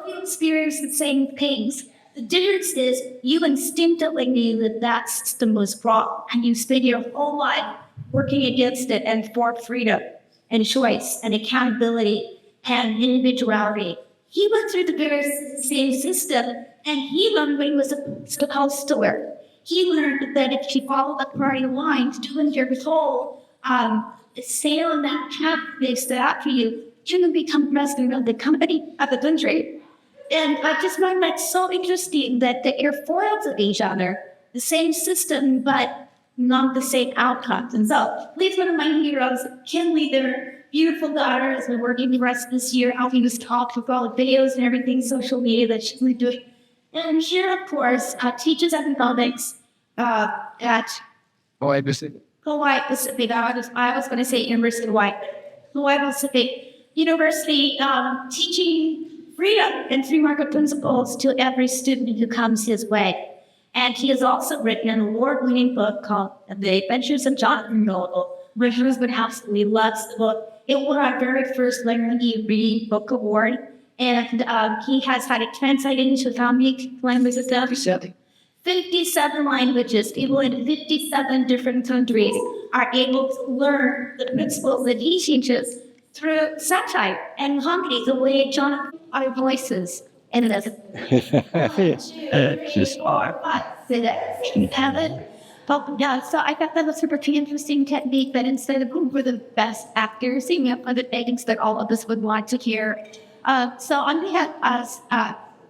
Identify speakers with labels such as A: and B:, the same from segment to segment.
A: you experience the same things. The difference is you instinctively knew that that system was wrong, and you spend your whole life working against it and for freedom and choice and accountability and individuality. He went through the very same system, and he learned what he was supposed to learn. He learned that if you follow the party lines, do as you're told, sail in that path they set out for you, you can become president of the company, of the country. And I just find that so interesting that they're foils of each other, the same system, but not the same outcomes. And so, please, one of my heroes, Kenli, their beautiful daughter, has been working the rest of this year, helping us talk with all the videos and everything, social media that she's been doing. And here, of course, teaches economics at
B: Hawaii Pacific.
A: Hawaii Pacific. I was going to say University of Hawaii Pacific University, teaching freedom and free market principles to every student who comes his way. And he has also written an award-winning book called The Adventures of Jonathan Gullible. My husband absolutely loves the book. It won our very first Larry Reed Book Award. And he has had it translated into how many languages? 57 languages. People in 57 different countries are able to learn the principles that he teaches through satire and comedy, the way Jonathan our voices. And it doesn't.
B: Just
A: So I thought that was a pretty interesting technique, that instead of who were the best actors, you have other things that all of us would want to hear. So on behalf of us,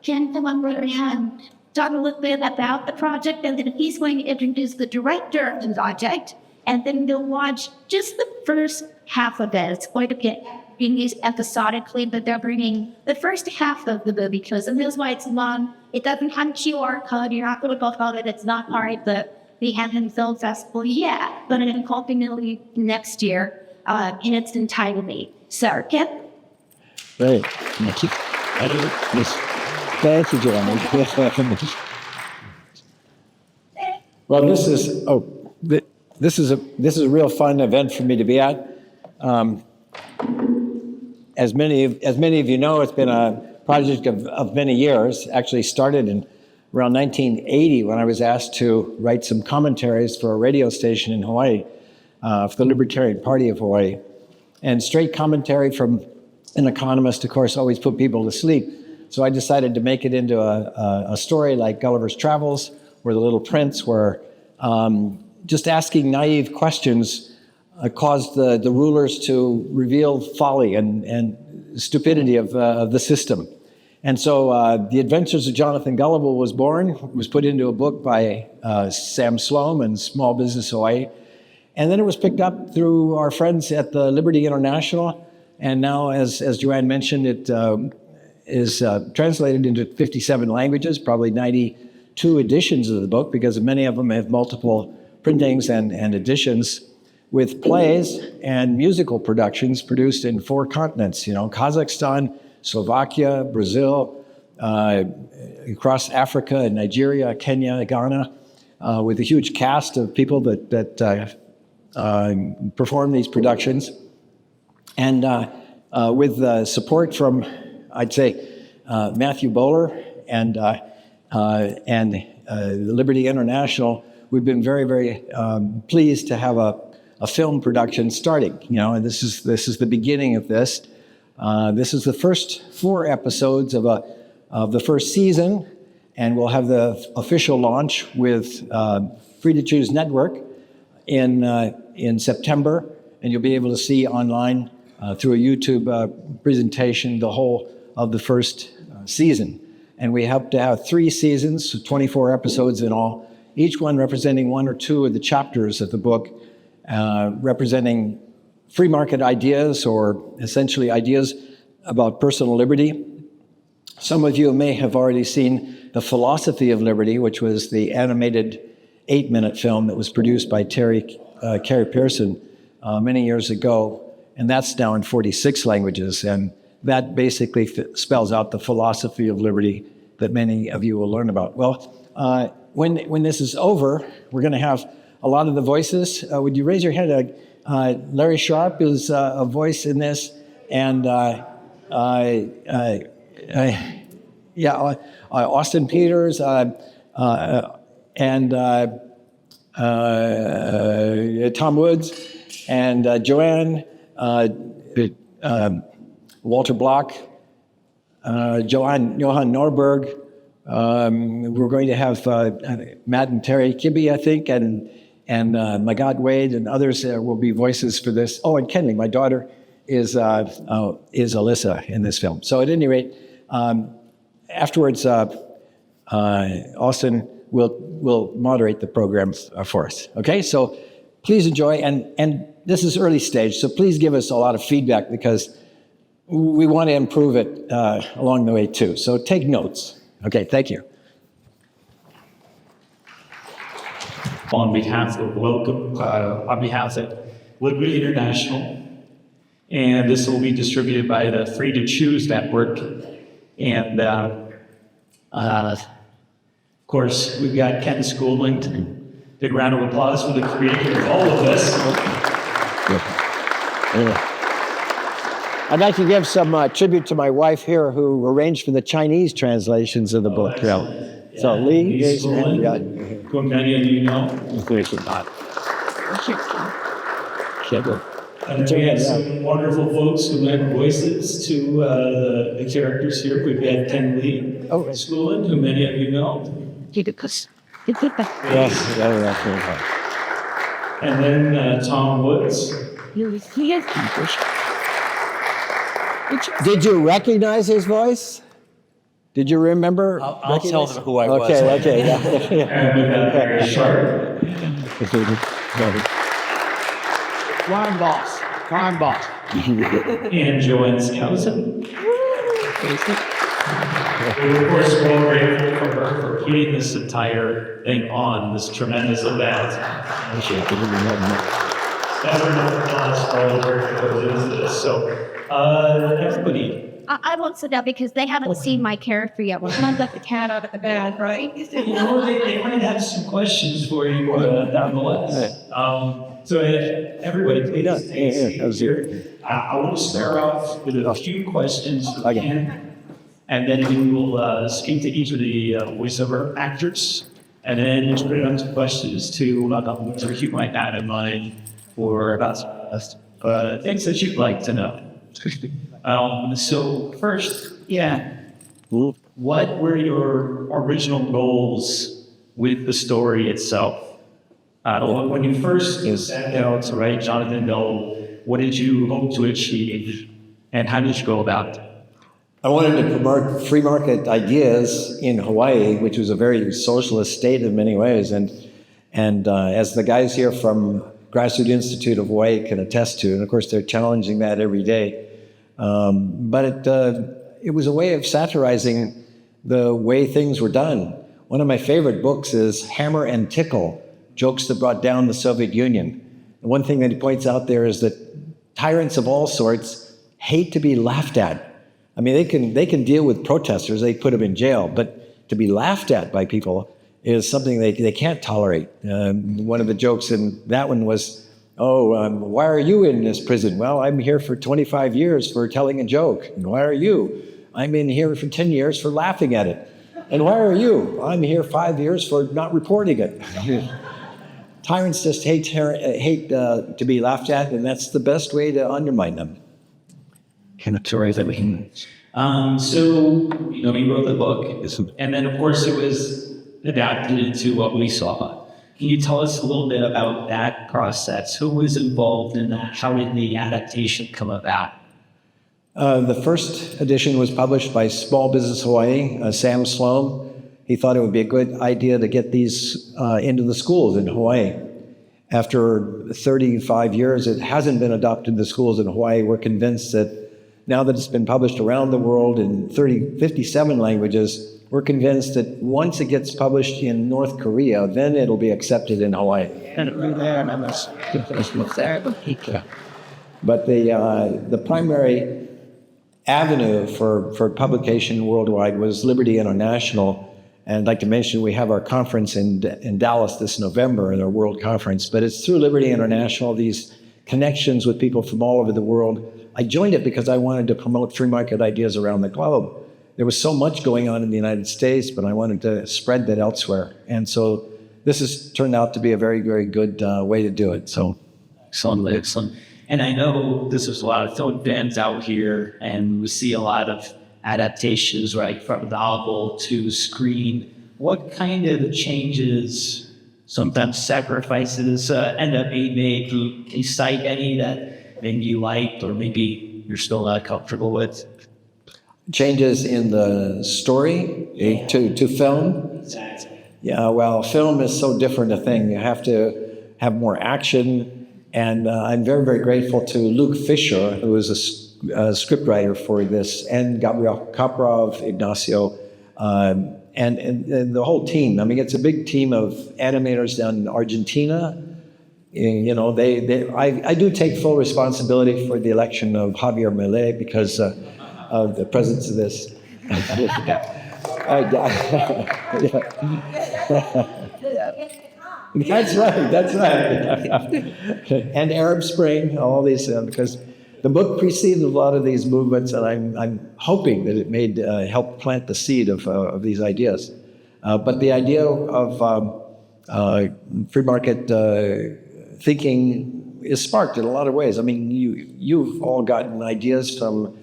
A: Ken, come on over and talk a little bit about the project, and then he's going to introduce the director of the project, and then we'll watch just the first half of it. It's going to get being used episodically, but they're bringing the first half of the movie to us, and that's why it's long. It doesn't have a QR code. You're not going to go about it. It's not part of the Anthem Film Festival yet, but it'll ultimately next year in its entirety. So, Ken?
C: Great. Thank you. Thank you, Joanne. Well, this is a real fun event for me to be at. As many of you know, it's been a project of many years. Actually started in around 1980 when I was asked to write some commentaries for a radio station in Hawaii, for the Libertarian Party of Hawaii. And straight commentary from an economist, of course, always put people to sleep. So I decided to make it into a story like Gulliver's Travels or The Little Prince, where just asking naive questions caused the rulers to reveal folly and stupidity of the system. And so The Adventures of Jonathan Gullible was born. It was put into a book by Sam Sloan and Small Business Hawaii. And then it was picked up through our friends at the Liberty International. And now, as Joanne mentioned, it is translated into 57 languages, probably 92 editions of the book, because many of them have multiple printings and editions, with plays and musical productions produced in 4 continents, Kazakhstan, Slovakia, Brazil, across Africa, Nigeria, Kenya, Ghana, with a huge cast of people that perform these productions. And with support from, I'd say, Matthew Bowler and Liberty International, we've been very, very pleased to have a film production starting. And this is the beginning of this. This is the first 4 episodes of the first season, and we'll have the official launch with Free to Choose Network in September, and you'll be able to see online through a YouTube presentation the whole of the first season. And we hope to have 3 seasons, so 24 episodes in all, each one representing 1 or 2 of the chapters of the book, representing free market ideas, or essentially ideas about personal liberty. Some of you may have already seen The Philosophy of Liberty, which was the animated 8-minute film that was produced by Carrie Pearson many years ago, and that's now in 46 languages, and that basically spells out the philosophy of liberty that many of you will learn about. Well, when this is over, we're going to have a lot of the voices. Would you raise your hand? Larry Sharpe is a voice in this, and Austin Peters, and Tom Woods, and Jo Ann, Walter Block, Johan Norberg. We're going to have Matt and Terry Kibbe, I think, and Magad Wade and others will be voices for this. Oh, and Kenli, my daughter, is Alyssa in this film. So at any rate, afterwards, Austin will moderate the program for us. Okay, so please enjoy, and this is early stage, so please give us a lot of feedback because we want to improve it along the way too. So take notes. Okay, thank you.
B: On behalf of Liberty International, and this will be distributed by the Free to Choose Network. And of course, we've got Ken Schoolland. Big round of applause for the creator of all of this.
C: I'd like to give some tribute to my wife here, who arranged for the Chinese translations of the book. So Lee is
B: who many of you know. And we had some wonderful folks who lent voices to the characters here. We've got Kenli Schoolland, who many of you know.
C: Yes.
B: And then Tom Woods.
C: Did you recognize his voice? Did you remember?
D: I'll tell them who I was.
C: Okay, yeah.
B: And we've got Larry Sharpe.
D: Crime boss.
B: And Jo Ann Skousen. We're of course well grateful for her for putting this entire thing on, this tremendous event. So, everybody.
A: I won't sit down because they haven't seen my character yet. We're not let the cat out of the bag, right?
B: They might have some questions for you nonetheless. So everybody, please take seats here. I want to start off with a few questions for Ken, and then we will speak to each of the voiceover actors, and then put on some questions to you might not have mind for things that you'd like to know. So first, what were your original goals with the story itself? When you first set out to write Jonathan Gullible, what did you hope to achieve, and how did you go about it?
C: I wanted to promote free market ideas in Hawaii, which was a very socialist state in many ways, and as the guys here from Grassroots Institute of Hawaii can attest to, and of course they're challenging that every day. But it was a way of satirizing the way things were done. One of my favorite books is Hammer and Tickle, Jokes That Brought Down the Soviet Union. And one thing that he points out there is that tyrants of all sorts hate to be laughed at. I mean, they can deal with protesters, they put them in jail, but to be laughed at by people is something they can't tolerate. One of the jokes in that one was, why are you in this prison? Well, I'm here for 25 years for telling a joke. And why are you? I'm in here for 10 years for laughing at it. And why are you? I'm here 5 years for not reporting it. Tyrants just hate to be laughed at, and that's the best way to undermine them.
B: So, you wrote the book, and then of course it was adapted into what we saw. Can you tell us a little bit about that process? Who was involved in that? How did the adaptation come about?
C: The first edition was published by Small Business Hawaii, Sam Sloan. He thought it would be a good idea to get these into the schools in Hawaii. After 35 years, it hasn't been adopted in the schools in Hawaii. We're convinced that now that it's been published around the world in 57 languages, we're convinced that once it gets published in North Korea, then it'll be accepted in Hawaii. But the primary avenue for publication worldwide was Liberty International. And I'd like to mention we have our conference in Dallas this November, our World Conference. But it's through Liberty International, these connections with people from all over the world. I joined it because I wanted to promote free market ideas around the globe. there was so much going on in the United States, but I wanted to spread that elsewhere. And so this has turned out to be a very, very good way to do it. So,
B: Excellent. And I know this is a lot of film fans out here, and we see a lot of adaptations, right, from novel to screen. What kind of changes, sometimes sacrifices, end up being made? Can you cite any that maybe you liked or maybe you're still not comfortable with?
C: changes in the story to film.
B: Exactly.
C: Yeah, well, film is so different a thing. You have to have more action. And I'm very, very grateful to Luke Fisher, who is a scriptwriter for this, and Gabriel Kaprov, Ignacio, and the whole team. I mean, it's a big team of animators down in Argentina. You know, I do take full responsibility for the election of Javier Milei because of the presence of this. That's right. And Arab Spring, all these, because the book preceded a lot of these movements, and I'm hoping that it may help plant the seed of these ideas. But the idea of free market thinking is sparked in a lot of ways. I mean, you've all gotten ideas from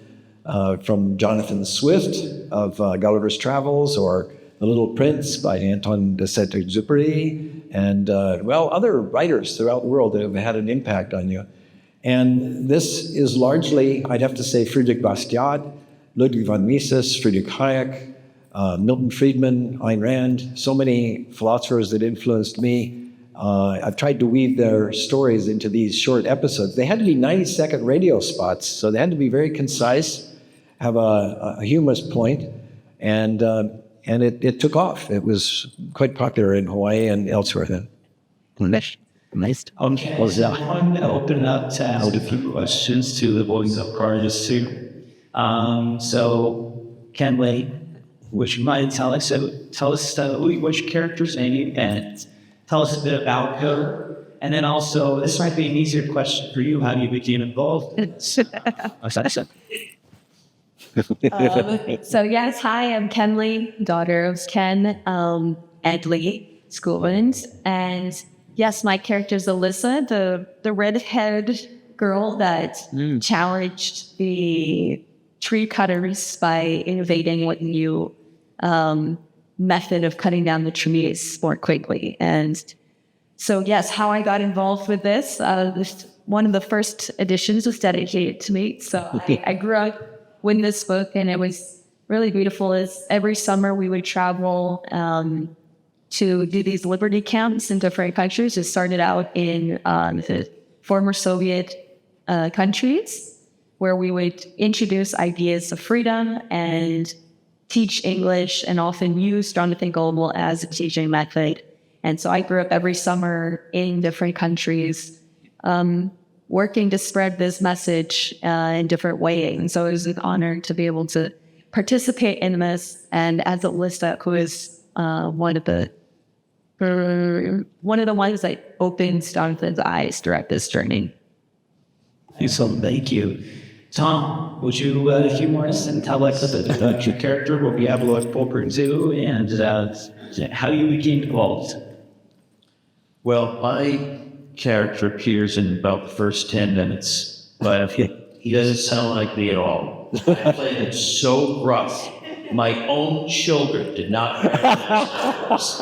C: Jonathan Swift of Gulliver's Travels, or The Little Prince by Anton de Saint-Exupéry, and other writers throughout the world that have had an impact on you. And this is largely, I'd have to say, Friedrich Bastiat, Ludwig von Mises, Friedrich Hayek, Milton Friedman, Ayn Rand, so many philosophers that influenced me. I've tried to weave their stories into these short episodes. They had to be 90-second radio spots, so they had to be very concise, have a humorous point, and it took off. It was quite popular in Hawaii and elsewhere then.
D: Nice.
B: Okay, so I want to open up to ask a few questions to the boys of artists too. So, Kenli, would you mind tell us what's your character's name, and tell us a bit about her. And then also, this might be an easier question for you, how you became involved.
E: So yes, hi, I'm Kenli, daughter of Ken and Lee Schoolland. And yes, my character is Alyssa, the redhead girl that challenged the tree cutters by innovating what new method of cutting down the trees more quickly. And so yes, how I got involved with this one of the first editions was dedicated to me. So I grew up with this book, and it was really beautiful. Is every summer we would travel to do these liberty camps in different countries. It started out in the former Soviet countries, where we would introduce ideas of freedom and teach English, and often use Jonathan Gullible as a teaching method. And so I grew up every summer in different countries, working to spread this message in different ways. And so it was an honor to be able to participate in this. And as Alyssa, who is one of the ones that opens Jonathan's eyes throughout this journey.
B: Excellent, thank you. Tom, would you, if you want to tell us about your character, what we have to look forward to, and how you became involved?
F: Well, my character appears in about the first 10 minutes, but he doesn't sound like me at all. I played it so rough. My own children did not recognize this.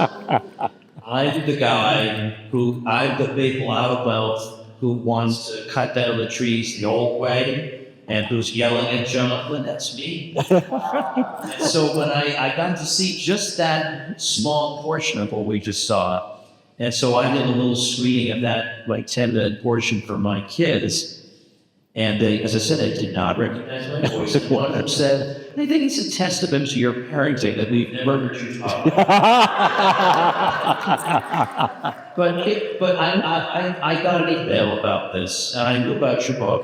F: I'm the guy I'm the big loudmouth who wants to cut down the trees the old way, and who's yelling at Jonathan. That's me. So when I got to see just that small portion of what we just saw, and so I did a little screening of that, like 10-minute portion for my kids. And as I said, I did not recognize my voice. And one of them said, I think it's a testament to your parenting that we've never heard you talk. But I got an email about this, and I knew about your book,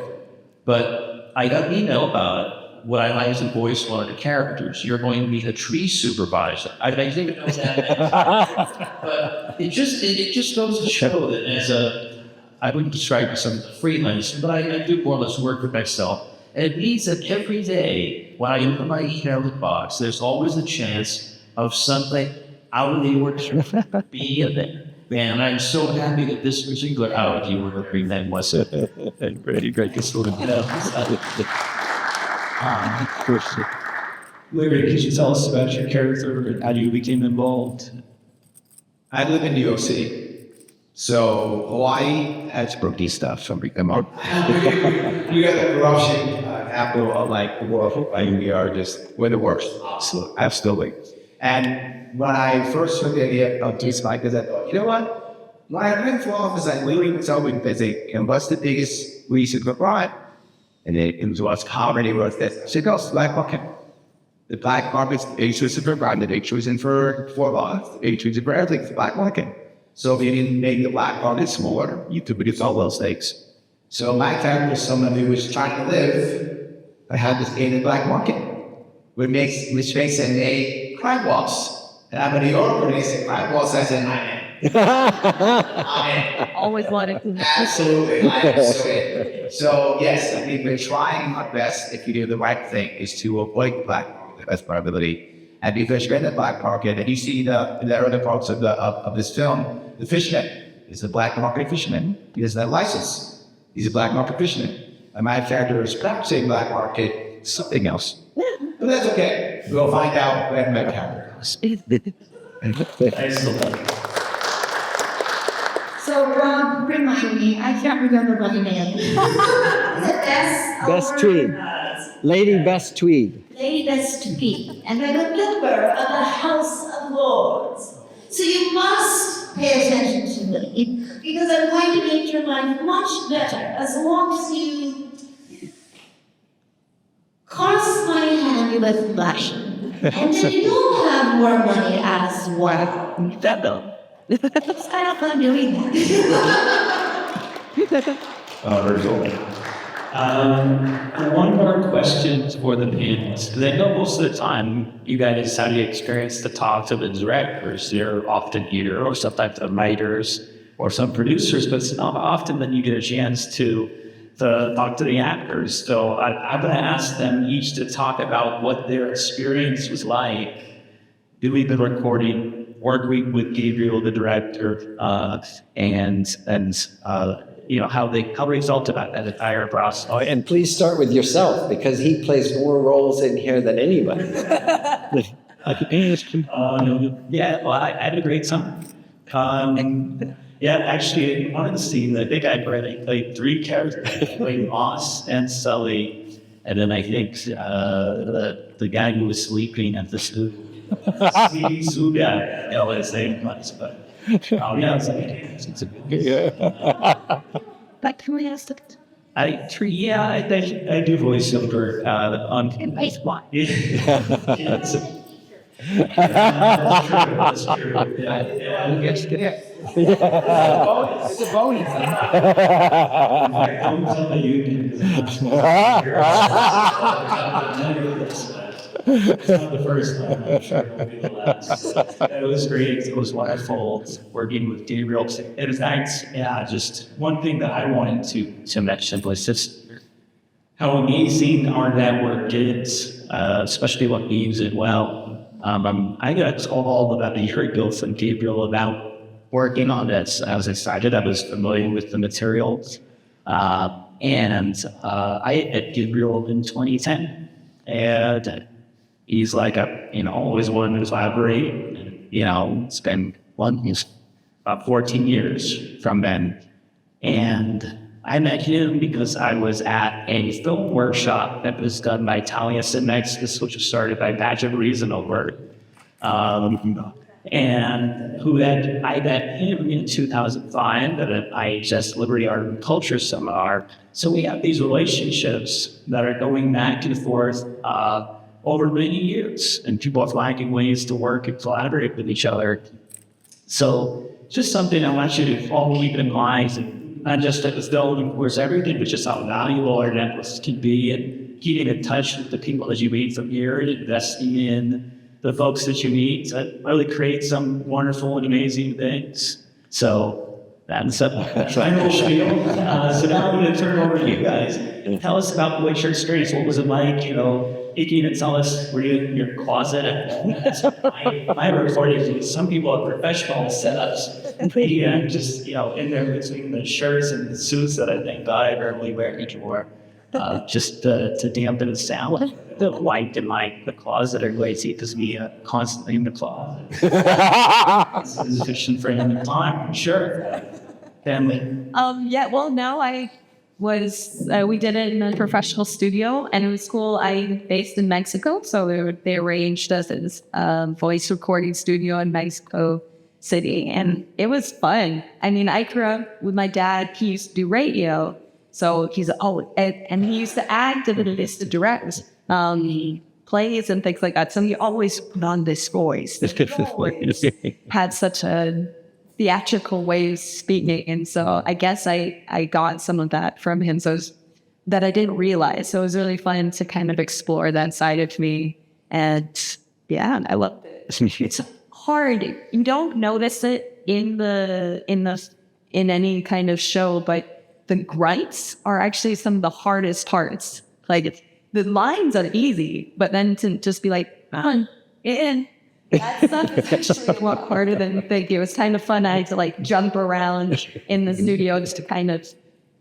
F: but I got an email about it. What I like is the voice one of the characters. You're going to be the tree supervisor. I didn't even know what that meant. But it just goes to show that I wouldn't describe myself as a freelancer, but I do more or less work for myself. And it means that every day when I open my email box, there's always a chance of something out of the ordinary being in there. And I'm so happy that this particular out of the ordinary thing was
B: Great. Larry, could you tell us about your character and how you became involved?
G: I live in New York City, so Hawaii has brookie stuff. You got the corruption capital of like the world. Like we're the worst. So, absolutely. And when I first heard the idea of this bikers, I thought, you know what? When I ran for office, I literally was told that they what's the biggest reason for crime? And it was what's comedy was that. She goes, like, okay. The black market's age was for crime, the age was in for laws, the age was for everything, the black market. So if you didn't make the black market smaller, you could reduce all those things. So my character was someone who was trying to live, but had this in the black market, which makes it a crime boss. And I'm in New York, and they say crime boss, I said, I am.
E: Always wanted to.
G: Absolutely, I am. So yes, I think we're trying our best, if you do the right thing, is to avoid the black market. Best probability, and because you're in the black market, and you see the other parts of this film, the fisherman is a black market fisherman. He doesn't have a license. He's a black market fisherman. And my character is practicing black market something else, but that's okay. We'll find out when my character goes.
A: So, Rob, remind me, I can't remember what the name is.
C: Best Tweed. Lady Best Tweed.
A: Lady Best Tweed. And I'm a member of the House of Lords. So you must pay attention to me, because I'm going to make your life much better as long as you cross my hand with fashion. And then you'll have more money as well. It's kind of fun doing that.
B: One more question for the panelists, because I know most of the time you guys have the experience to talk to the directors. They're often here, or sometimes the writers, or some producers, but it's not often that you get a chance to talk to the actors. So I'm going to ask them each to talk about what their experience was like doing the recording, working with Gabriel, the director, and how they felt about that entire process.
C: Oh, and please start with yourself, because he plays more roles in here than anybody.
B: Yeah, well, I had a great time. Actually, in one scene, I think I played 3 characters. I played Moss and Sully, and then I think the guy who was sleeping at the sleepy Sue guy. His name was, but it's a good.
A: But can we ask the
B: I do voiceover on
A: baseball?
B: That's true.
D: It's a bonus.
B: Don't tell the union. It's not the first time, I'm sure it will be the last. It was great. It was wonderful working with Gabriel. In fact, just one thing that I wanted to mention was just how amazing our network is, especially when we use it well. I got called about a year ago from Gabriel about working on this. I was excited. I was familiar with the materials. And I met Gabriel in 2010. And he's like, always wanted to collaborate. It's been about 14 years from then. And I met him because I was at a film workshop that was done by Talia Sinexis, which was started by Badge of Reason over. And I met him in 2005 at an IHS Liberty Art and Culture Seminar. So we have these relationships that are going back and forth over many years, and people are finding ways to work and collaborate with each other. So just something I want you to follow in mind. Not just at the film, of course, everything, but just how valuable our networks can be, and keeping in touch with the people that you meet from here, and investing in the folks that you meet to really create some wonderful and amazing things. So That's my whole spiel. So now I'm going to turn it over to you guys. Tell us about what your experience. What was it like? You know, you can even tell us, were you in your closet? My recording is some people have professional setups. And just, you know, in there between the shirts and the suits that I think I rarely wear anymore. Just to dampen the sound. The light in the closet are lazy because we constantly in the closet. It's efficient for him in time, I'm sure. Family.
E: Yeah, well, now I was, we did it in a professional studio, and it was cool. I'm based in Mexico, so they arranged us as a voice recording studio in Mexico City, and it was fun. I mean, I grew up with my dad. He used to do radio, so he's, and he used to act and he used to direct plays and things like that. So he always put on this voice. Had such a theatrical way of speaking, and so I guess I got some of that from him, so that I didn't realize. So it was really fun to kind of explore that side of me, and yeah, I loved it. It's hard. You don't notice it in any kind of show, but the grunts are actually some of the hardest parts. Like the lines are easy, but then to just be like, that stuff is actually a lot harder than you think. It was kind of fun. I had to like jump around in the studio just to kind of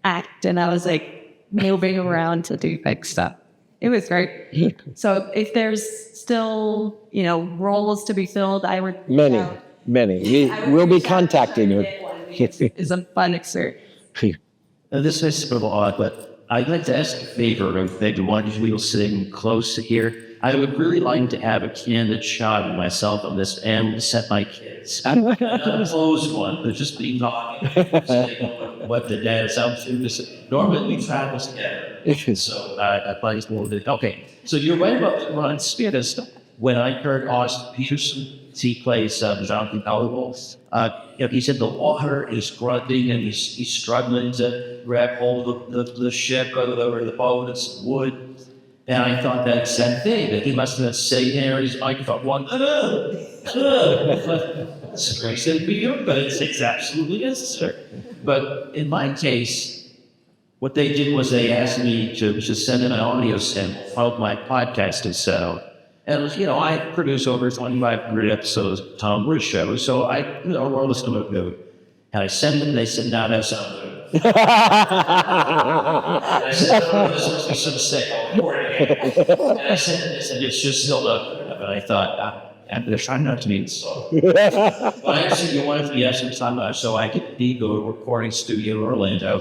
E: act, and I was like moving around to do big stuff. It was great. So if there's still, you know, roles to be filled, I would
C: Many. We'll be contacting you.
E: It's a fun experience.
F: This is sort of odd, but I'd like to ask a favor of the ones who are sitting close to here. I would really like to have a candid shot of myself on this and set my kids. Not a closed one, but just be talking. What the dad sounds to. Normally we travel together. So I like to. Okay, so you're right about the runs. When I heard Austin Peterson, he plays Jonathan Gullible, he said the water is grunting and he's struggling to grab hold of the ship or the boat and some wood. And I thought that same thing, that he must have been sitting there in his microphone one. It's a great thing for you, but it's absolutely necessary. But in my case, what they did was they asked me to send in an audio sample of my podcasting sound. And, you know, I produce over 2,500 episodes of Tom Bruce show, so I, you know, we're listening to it. And I sent them, they said, no, that sounds good. And I said, no, this must be some sick. And I said, it's just still up. And I thought, they're trying not to be insulted. But I said, you want it to be some time, so I could go to a recording studio in Orlando.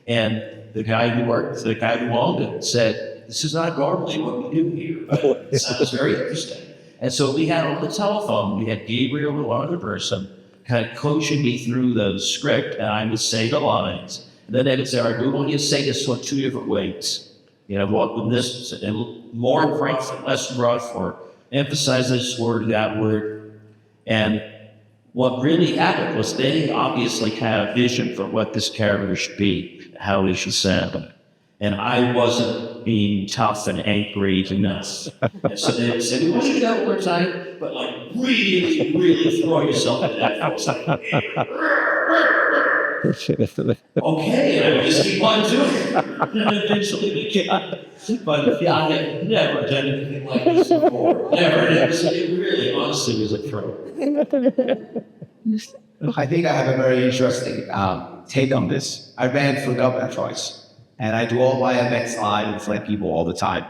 F: And the guy who owned it said, this is not normally what we do here. It sounds very interesting. And so we had on the telephone, we had Gabriel, the other person, kind of coaching me through the script, and I would say the lines. And then they would say, all right, we want you to say this in 2 different ways. You know, what with this, and more frank, less rough, or emphasize this word, that word. And what really happened was they obviously had a vision for what this character should be, how he should sound. And I wasn't being tough and angry and nuts. And so they would say, we want you to go one more time, but like really, really throw yourself into that. I was like, okay, and I would just keep on doing it. And eventually they came. But yeah, I had never done anything like this before. Never. So it really, honestly, was a throw.
G: I think I have a very interesting take on this. I ran for governor twice. And I do all my events live in front of people all the time.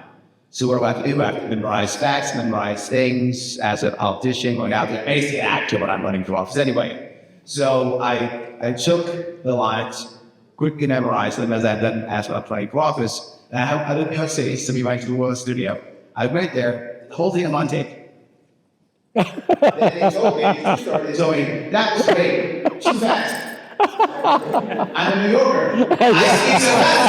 G: So what do I have to do? I have to memorize facts, memorize things as a politician, going out there, basically an actor when I'm running for office anyway. So I took the lines, quickly memorized them as I then asked when I'm playing for office. And I lived in New York City, so we went to the studio. I went there, the whole thing on tape. Then they told me, that was great, too fast. I'm a New Yorker. I speak so fast.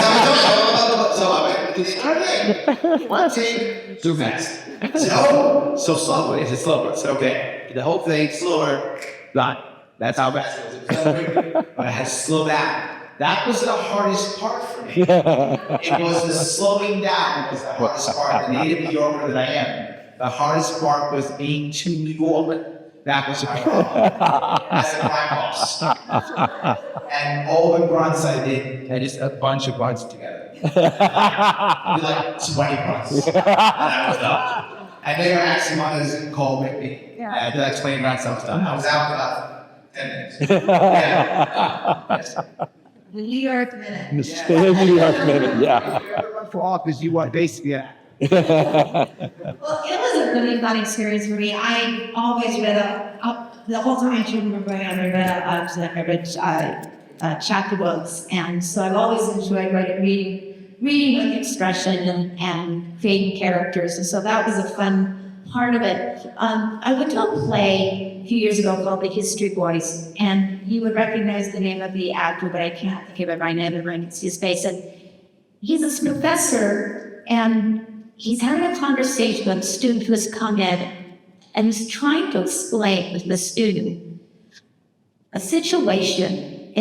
G: One take, too fast. So slow. It's slower. It's okay. The whole thing slower. Not. That's how fast it was. But I had to slow down. That was the hardest part for me. It was the slowing down was the hardest part. The native New Yorker that I am. The hardest part was being too New York. That was as a crime boss. And all the grunts I did, I just a bunch of grunts together. I did like 20 grunts. And I was done. And they were actually wanted to call me. I did like 20 grunts, I was done. I was out for about 10 minutes. Yes.
A: The New York Minute.
C: New York Minute, yeah.
G: Run for office, you want basically
A: Well, it was a really fun experience for me. I always read the whole time I remember I read chapter books, and so I've always enjoyed reading with expression and creating characters, and so that was a fun part of it. I went to a play a few years ago called The History Boys, and you would recognize the name of the actor, but I can't think of it right now. I can see his face, and he's a professor, and he's having a conversation with a student who has come in and is trying to explain to the student a situation,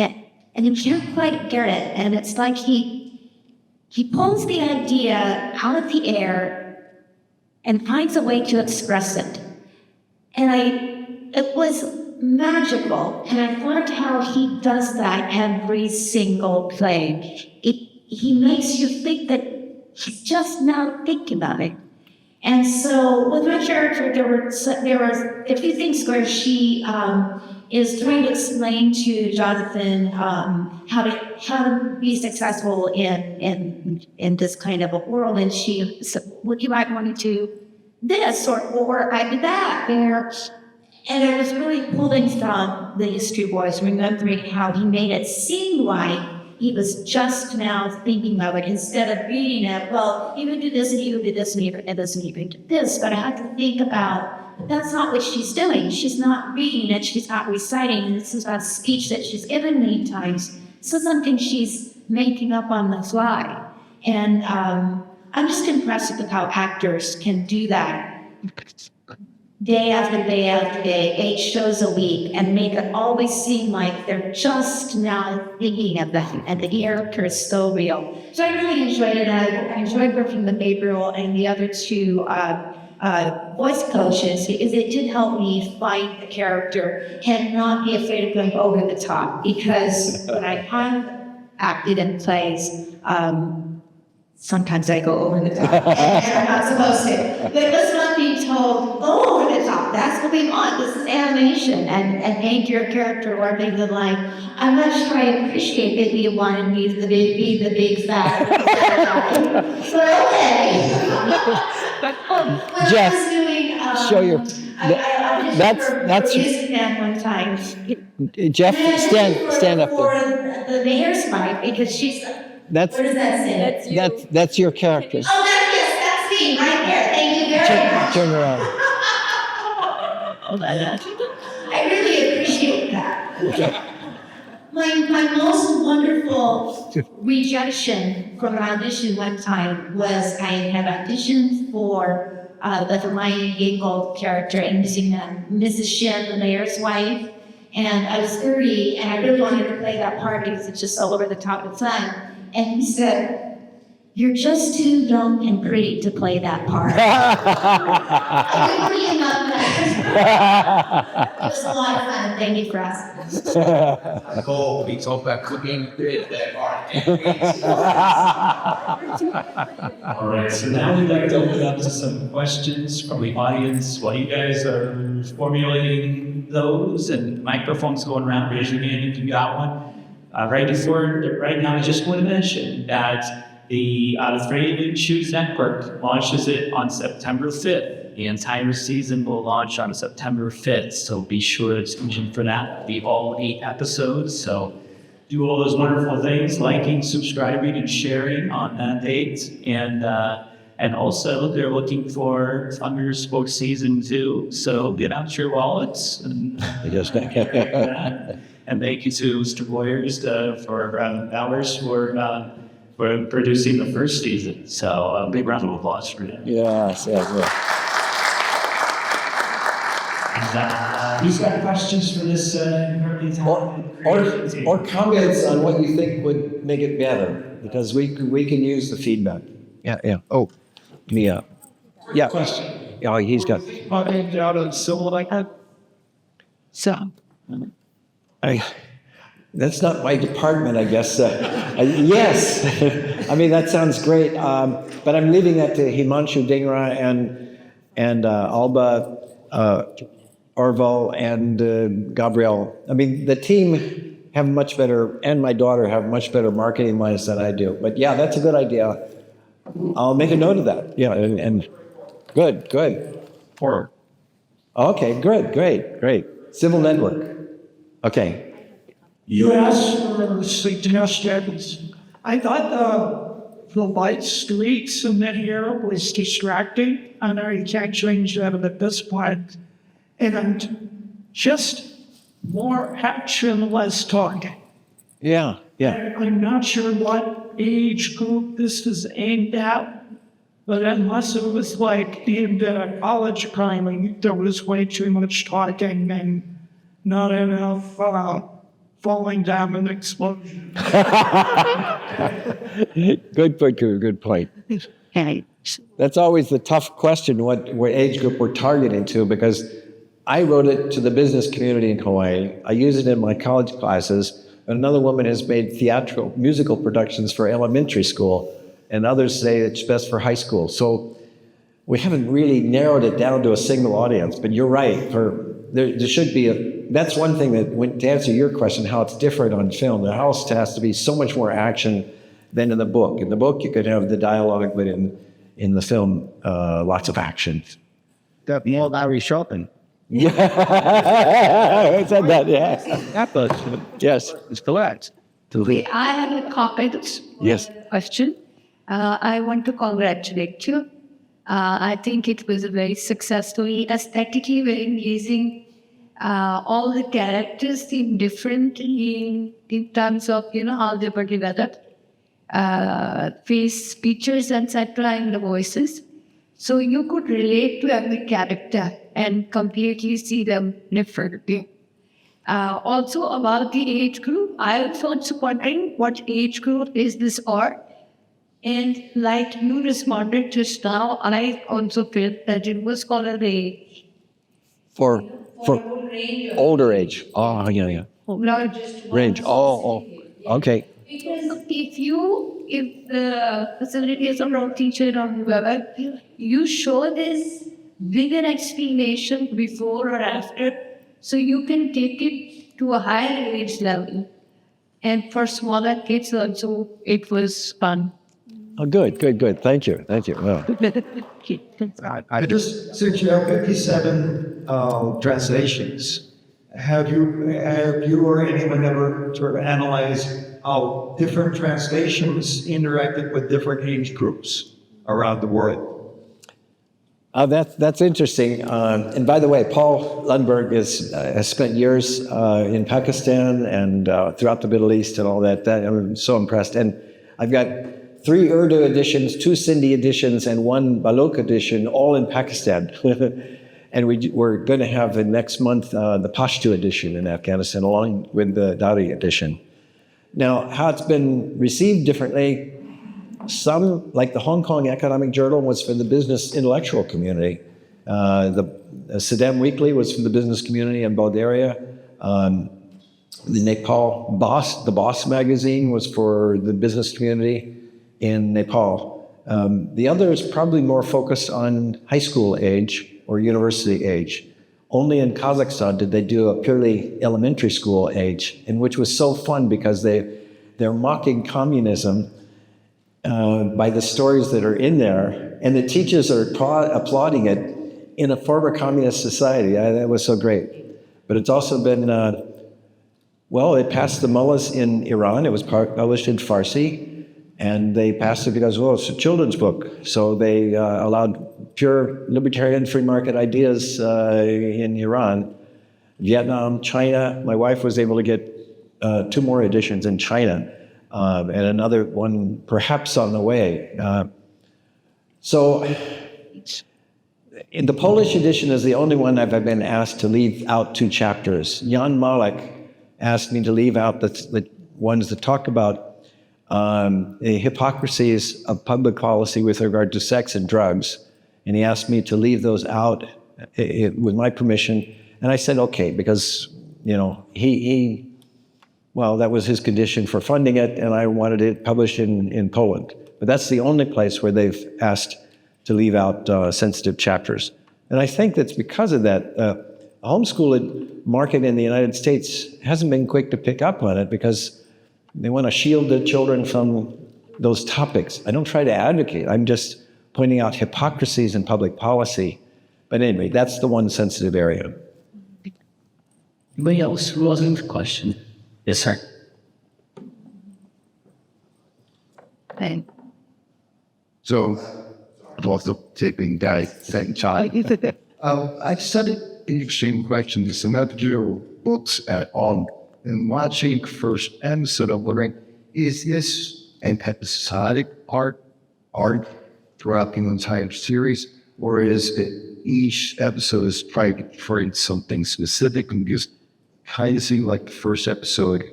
A: and you can't quite get it. And it's like he pulls the idea out of the air and finds a way to express it. And it was magical, and I loved how he does that every single play. He makes you think that he's just now thinking about it. And so with my character, there were a few things where she is trying to explain to Jonathan how to be successful in this kind of a world. And she said, well, you might want to do this, or I do that. And I was really pulling from the History Boys, remembering how he made it seem like he was just now thinking of it instead of reading it. Well, you would do this, and you would do this, and you would do this, and you would do this. But I had to think about, that's not what she's doing. She's not reading it. She's not reciting. And this is about speech that she's given many times. So something she's making up on the fly. And I'm just impressed with how actors can do that day after day after day, 8 shows a week, and make it always seem like they're just now thinking of that, and the character is so real. So I really enjoyed it. I enjoyed working with Gabriel and the other two voice coaches, because it did help me find the character and not be afraid of going over the top, because when I have acted in plays, sometimes I go over the top, and I'm not supposed to. But let's not be told, go over the top. That's what we want. This is animation, and make your character or make them like, I'm not sure I appreciate that you wanted me to be the big fat guy. But okay. When
C: Jeff,
A: I was doing,
C: show your.
A: I
C: That's
A: one time.
C: Jeff. Stand up
A: For
C: there.
A: the mayor's wife, because she's.
C: That's
A: What does that say?
C: that's your character.
A: Oh, that's me right there. Thank you very much.
C: Turn around.
A: I really appreciate that. My most wonderful rejection from an audition one time was I had auditioned for the Hermione Gingold character in Mrs. Shin, the mayor's wife. And I was 30, and I really wanted to play that part because it's just so over the top and fun. And he said, you're just too young and pretty to play that part. I didn't really know that. It was a lot of fun. Thank you for asking.
G: Nicole, we talk about cooking that part.
B: All right, so now we'd like to open up to some questions from the audience. While you guys are formulating those and microphones going around, raise your hand if you got one. Right now, I just want to mention that the Afraid to Choose Network launches it on September 5th. The entire season will launch on September 5th, so be sure to tune in for that. It'll be all 8 episodes, so do all those wonderful things, liking, subscribing, and sharing on that date. And also, they're looking for funders for season 2, so get out your wallets. And and thank you to Mr. Boyers for hours for producing the first season. So a big round of applause for him.
C: Yes.
B: Who's got questions for this incredibly talented creative team?
C: Or comments on what you think would make it better, because we can use the feedback. Yeah. Oh, yeah.
B: Question.
C: Oh, he's got.
B: Out of civil like that?
E: So
C: That's not my department, I guess. Yes, I mean that sounds great. But I'm leaving that to Himanshu Dingra and Alba Orval and Gabrielle. I mean the team have much better, and my daughter have much better marketing minds than I do. But yeah, that's a good idea. I'll make a note of that. Yeah, and good.
F: Or
C: Okay, good, great. Civil network. Okay.
H: You asked for suggestions. I thought the light streaks in the hair was distracting, and I can't change that at this point. And just more action, less talking.
C: Yeah.
H: I'm not sure what age group this is aimed at, but unless it was like in the college priming, there was way too much talking and not enough falling down an explosion.
C: Good point. That's always the tough question, what age group we're targeting to, because I wrote it to the business community in Hawaii. I use it in my college classes. Another woman has made theatrical, musical productions for elementary school, and others say it's best for high school. So we haven't really narrowed it down to a single audience, but you're right. There should be that's one thing that, to answer your question, how it's different on film, there also has to be so much more action than in the book. In the book, you could have the dialogue, but in the film, lots of action.
D: That more Larry Sharpe.
C: Yeah, I said that, yeah.
D: That was,
C: Yes.
D: it's correct.
A: I have a comment.
C: Yes.
A: Question. I want to congratulate you. I think it was a very successfully, aesthetically very amazing. All the characters seem different in terms of, how they were developed. Face features, etc., and the voices. So you could relate to every character and completely see them differently. Also about the age group, I was also wondering what age group is this for? And like you responded just now, I also felt that it was for an age.
C: For
A: range of
C: older age. Oh, yeah.
A: not just one
C: Range. Oh, okay.
A: Because if the facilities or teacher or whoever, you show this bigger explanation before or after, so you can take it to a higher age level. And for smaller kids also, it was fun.
C: Oh, good. Thank you. Well,
B: Just since you have 57 translations, have you or anyone ever sort of analyzed how different translations interacted with different age groups around the world?
C: that's interesting. And by the way, Paul Lundberg has spent years in Pakistan and throughout the Middle East and all that. I'm so impressed. And I've got 3 Urdu editions, 2 Sindhi editions, and 1 Baloch edition, all in Pakistan. And we're going to have next month the Pashto edition in Afghanistan, along with the Dari edition. Now, how it's been received differently, some, like the Hong Kong Economic Journal, was for the business intellectual community. The Siddham Weekly was for the business community in Bulgaria. The Nepal Boss, the Boss magazine, was for the business community in Nepal. The other is probably more focused on high school age or university age. Only in Kazakhstan did they do a purely elementary school age, and which was so fun because they're mocking communism by the stories that are in there, and the teachers are applauding it in a former communist society. That was so great. But it's also been, it passed the mullahs in Iran. It was published in Farsi. And they passed it because, it's a children's book. So they allowed pure libertarian free market ideas in Iran. Vietnam, China, my wife was able to get 2 more editions in China, and another one perhaps on the way. So in the Polish edition is the only one I've been asked to leave out 2 chapters. Jan Malek asked me to leave out the ones that talk about the hypocrisies of public policy with regard to sex and drugs. And he asked me to leave those out with my permission And I said, okay, because, well, that was his condition for funding it, and I wanted it published in Poland. But that's the only place where they've asked to leave out sensitive chapters. And I think that's because of that. Homeschooling market in the United States hasn't been quick to pick up on it because they want to shield the children from those topics. I don't try to advocate. I'm just pointing out hypocrisies in public policy. But anyway, that's the one sensitive area.
F: Anybody else who wasn't a question? Yes, sir.
E: And
D: So, also taking that second child. I studied interesting questions about your books at all. And watching first episode of wondering, is this an episodic art throughout the entire series, or is it each episode is trying to portray something specific? And just kind of seemed like the first episode,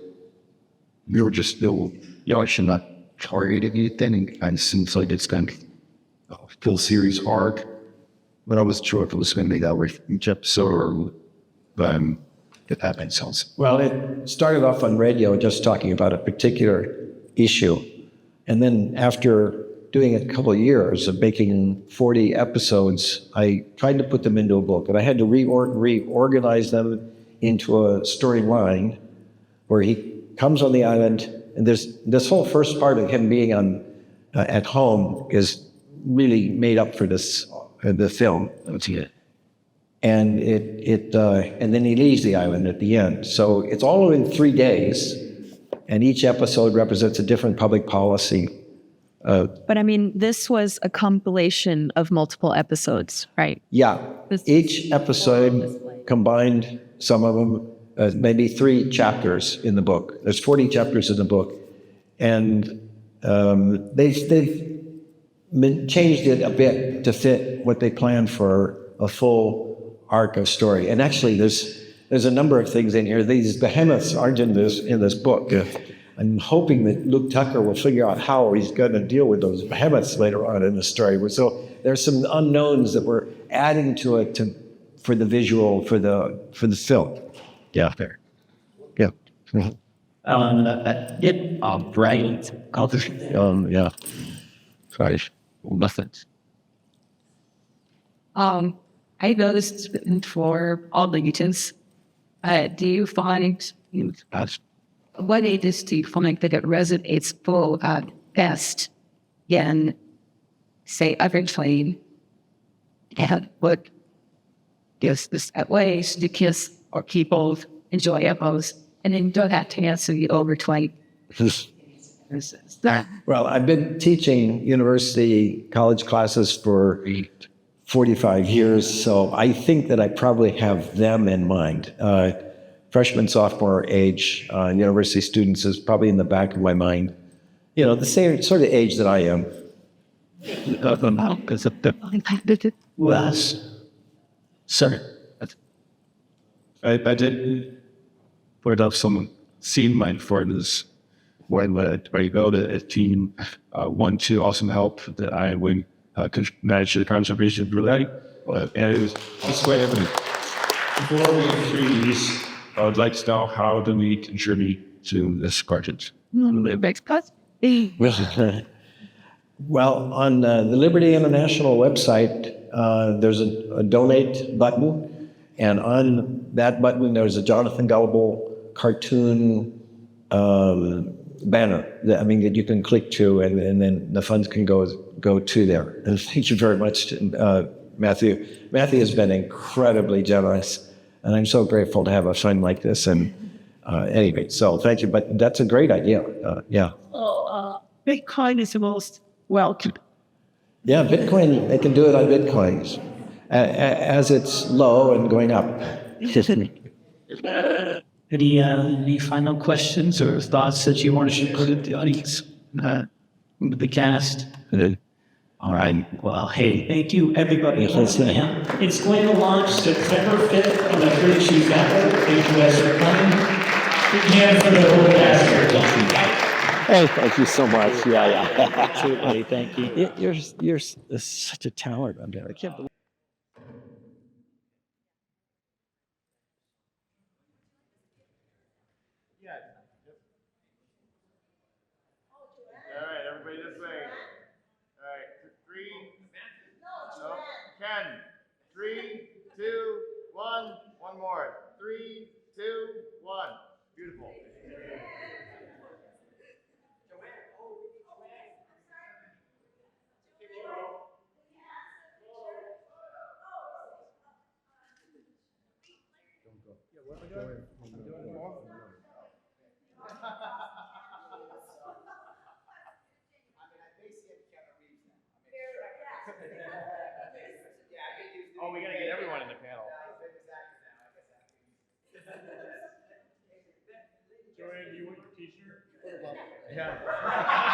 D: you were just still, you're not targeting anything, and it kind of seems like it's kind of a full series arc. But I wasn't sure if it was going to be that way for each episode, or if that makes sense.
C: Well, it started off on radio just talking about a particular issue. And then after doing a couple of years of making 40 episodes, I tried to put them into a book. And I had to reorganize them into a storyline where he comes on the island. And there's this whole first part of him being at home is really made up for the film. And and then he leaves the island at the end. So it's all in 3 days, and each episode represents a different public policy.
E: But I mean, this was a compilation of multiple episodes, right?
C: Yeah, each episode combined, some of them, maybe 3 chapters in the book. There's 40 chapters in the book, and they've changed it a bit to fit what they planned for a full arc of story. And actually, there's a number of things in here. These behemoths aren't in this book. Yeah. I'm hoping that Luke Tucker will figure out how he's going to deal with those behemoths later on in the story. So there's some unknowns that we're adding to it for the visual, for the film. Yeah, fair. Yeah.
F: Right.
D: Yeah. Sorry. Nothing.
I: I noticed for all the agents, do you find, what ages do you find that it resonates full best in, say, Evergreen? And what gives this ways to kiss or people enjoy it most? And then you don't have to answer the over 20.
C: Well, I've been teaching university college classes for 45 years, so I think that I probably have them in mind. Freshman, sophomore age university students is probably in the back of my mind. The same sort of age that I am.
F: Sir.
D: I did put up some scene mind for this when I go to a team want to also help that I would manage the conservation relay. And it was quite evident. Before we freeze, I would like to know how do we contribute to this project?
C: Well, on the Liberty International website, there's a donate button, and on that button there's a Jonathan Gullible cartoon banner that you can click to, and then the funds can go to there. And thank you very much, Matthew. Matthew has been incredibly generous, and I'm so grateful to have a fund like this. And anyway, so thank you. But that's a great idea. Yeah.
H: Bitcoin is the most welcome.
C: Yeah, Bitcoin. They can do it on Bitcoins as it's low and going up.
B: Any final questions or thoughts that you want to share with the audience, the cast? All right. Well, hey, thank you, everybody. It's going to launch September 5th, and I encourage you back. Thank you guys for coming. Again, for the whole cast here.
C: Hey, thank you so much. Yeah.
B: Absolutely. Thank you.
C: You're such a talent. I can't believe.
J: Ken. 3, 2, 1. One more. 3, 2, 1. Beautiful. Oh, we gotta get everyone in the panel.
B: Jo Ann, do you want your t-shirt?
J: Yeah.